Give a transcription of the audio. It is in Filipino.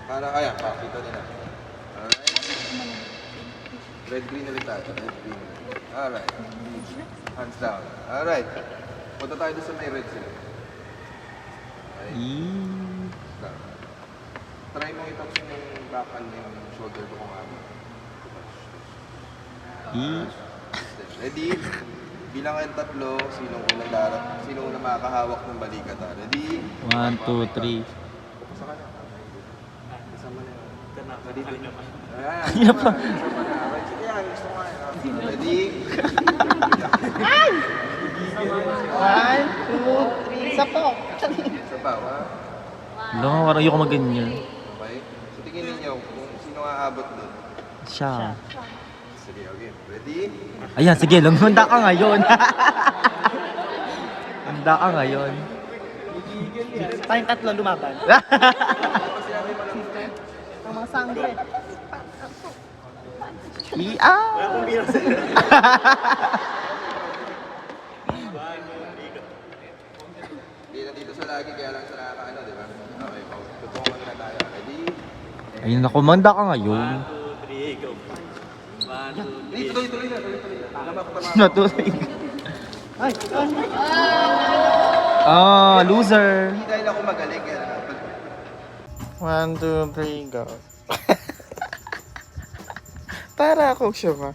Para kaya, pakita nila. Alright. Red, green ulit tayo. Red, green. Alright. Hands down. Alright. Punta tayo doon sa may red sila. Okay. Down. Try mo itapos yung bakal yung shoulder ko kung ano. Ready? Bilang ang tatlo, sinong unang darat? Sinong unang makakahawak ng balikat? Ready? 1, 2, 3. Saka na. Kasama na yun. Ready? Ayan. Yan pa. Kasama na. Okay, sige yan. Gusto ko nga. Ready? 1, 2, 3. Isa po. Isa pa, ha? Lang, parang ayoko maganyan. Okay? So tingin ninyo kung sino aabot doon. Siya. Sige, okay. Ready? Ayan, sige, lumunda ka ngayon. Handa ka ngayon. Tayong tatlo lumaban. Ang mga sangre. Hindi na dito sa lagi, kaya lang sa nakakaano, di ba? Okay, tutungan na tayo. Ready? Ayun, nakumanda ka ngayon. Hindi, tuloy na. Tama ko. Natuloy. Ay, Ah, loser. Hindi dahil ako magaling, kaya dapat. 1, 2, 3, go. Para akong siya ba?